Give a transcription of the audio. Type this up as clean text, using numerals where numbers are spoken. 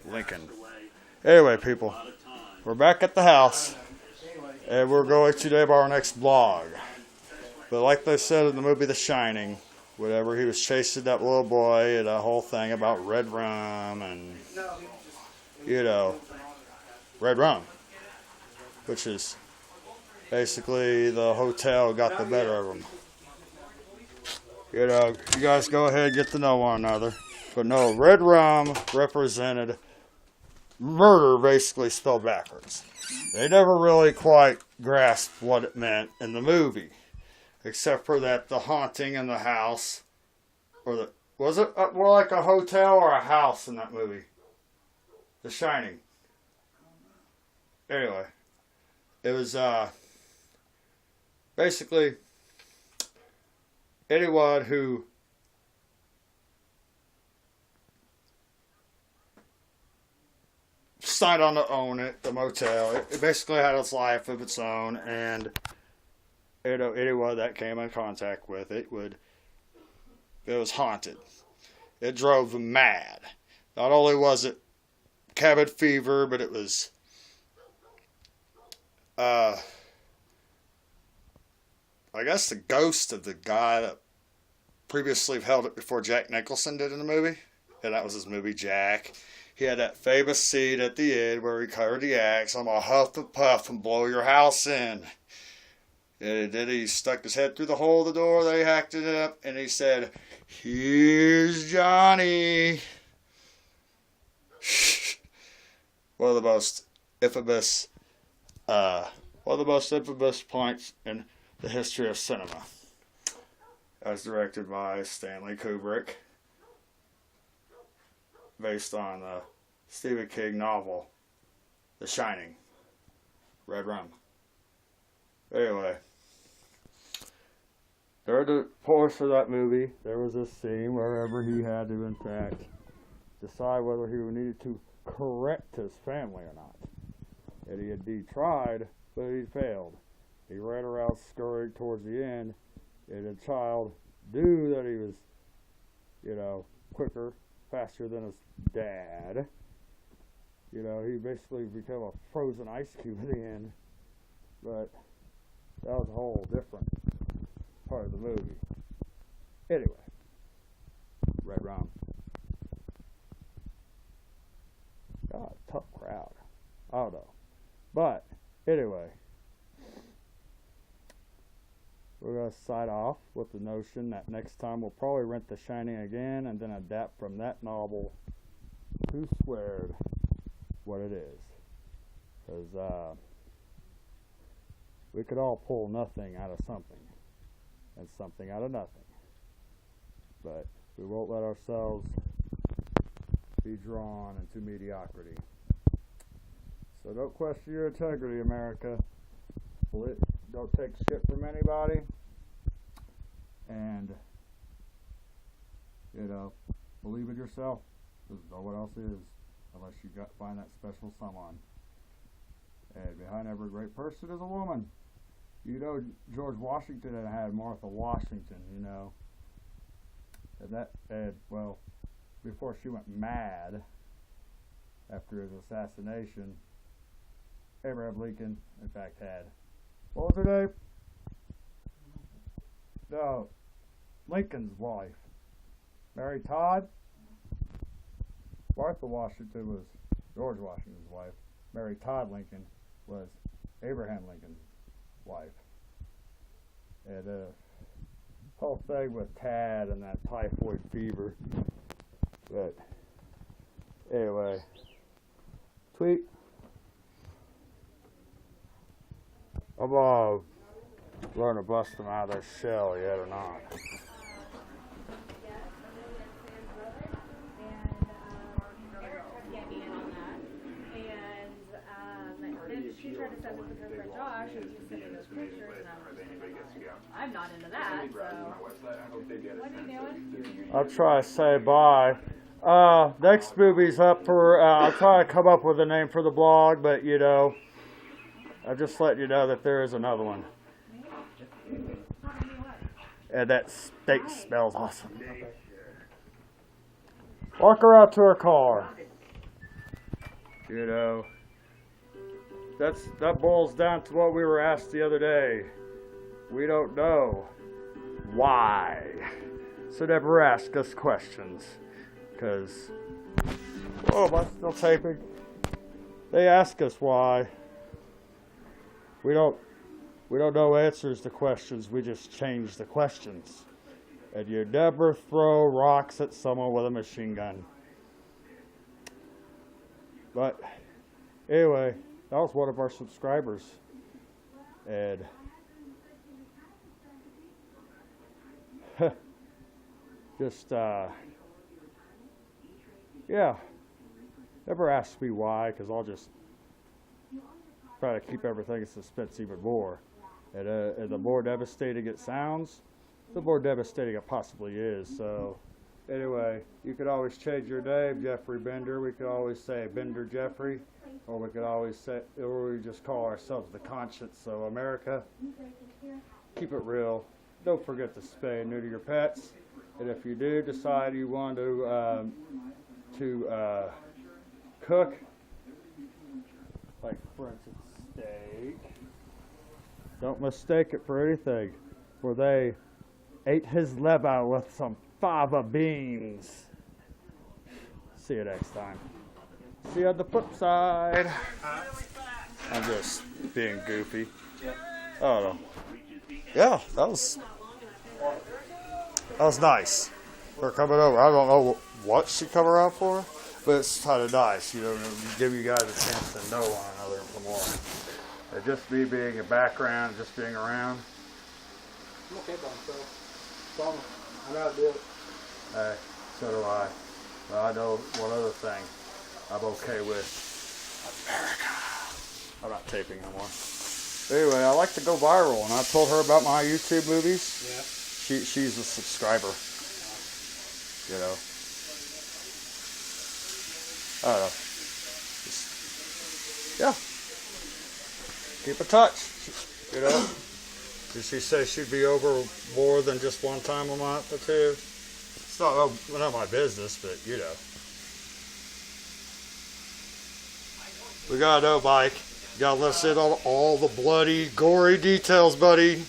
Lincoln. Anyway, people, we're back at the house, and we're going to name our next blog. But like they said in the movie The Shining, whatever, he was chasing that little boy and a whole thing about red rum and, red rum, which is basically the hotel got the better of him. You guys go ahead and get to know one another. But no, red rum represented murder, basically spelled backwards. They never really quite grasped what it meant in the movie, except for that the haunting in the house, was it more like a hotel or a house in that movie? The Shining. Anyway, it was basically anyone who signed on to own it, the motel. It basically had its life of its own, and anyone that came in contact with it was haunted. It drove them mad. Not only was it cabin fever, but it was I guess the ghost of the guy that previously held it before Jack Nicholson did in the movie, and that was his movie Jack. He had that famous scene at the end where he covered the axe. I'm gonna huff and puff and blow your house in. And then he stuck his head through the hole of the door. They hacked it up, and he said, "Here's Johnny." One of the most infamous points in the history of cinema. As directed by Stanley Kubrick, based on the Stephen King novel, The Shining, Red Rum. Anyway, during the course of that movie, there was a scene wherever he had to, in fact, decide whether he needed to correct his family or not. And he indeed tried, but he failed. He ran around scurrying towards the end, and the child knew that he was, quicker, faster than his dad. He basically became a frozen ice cube at the end. But that was a whole different part of the movie. Anyway, Red Rum. God, tough crowd. I don't know. But, anyway, we're going to sign off with the notion that next time we'll probably rent The Shining again and then adapt from that novel to Squared what it is. Because we could all pull nothing out of something and something out of nothing. But we won't let ourselves be drawn into mediocrity. So don't question your integrity, America. Don't take shit from anybody. And, believe in yourself. Because no one else is. Unless you find that special someone. And behind every great person is a woman. George Washington had Martha Washington, And before she went mad after his assassination, Abraham Lincoln, in fact, had, what was her name? No, Lincoln's wife, Mary Todd. Martha Washington was George Washington's wife. Mary Todd Lincoln was Abraham Lincoln's wife. And whole thing with Tad and that typhoid fever. But anyway, tweet. I'm gonna learn to bust them out of their shell yet or not. She tried to send it to her friend Josh, and she's sending those pictures, and I'm not into that, so. What are you doing? I'll try to say bye. Next movie's up for, I'll try to come up with a name for the blog, but I'll just let you know that there is another one. And that steak smells awesome. Walk her out to her car. You know, that boils down to what we were asked the other day. We don't know why. So never ask us questions. Because, oh, am I still taping? They ask us why. We don't know answers to questions. We just change the questions. And you never throw rocks at someone with a machine gun. But anyway, that was one of our subscribers. And just, yeah, never ask me why, because I'll just try to keep everything in suspense even more. And the more devastating it sounds, the more devastating it possibly is. So anyway, you could always change your name, Jeffrey Bender. We could always say Bender Jeffrey, or we could always say, or we just call ourselves the Conscience. So America, keep it real. Don't forget to spay and neuter your pets. And if you do decide you want to cook, like for instance steak, don't mistake it for anything, for they ate his liver with some fava beans. See you next time. See you on the flip side. I'm just being goofy. I don't know. Yeah, that was nice. Her coming over. I don't know what she come around for, but it's kind of nice. You know, give you guys a chance to know one another some more. And just me being a background, just being around. I'm okay by myself. I know how to do it. Hey, so do I. But I know one other thing I'm okay with. America. I'm not taping no more. Anyway, I like to go viral, and I told her about my YouTube movies. Yeah. She's a subscriber. You know. I don't know. Just, yeah. Keep in touch. You know. Did she say she'd be over more than just one time a month or two? It's not my business, but you know. We gotta know, Mike. You gotta let us in on all the bloody, gory details, buddy.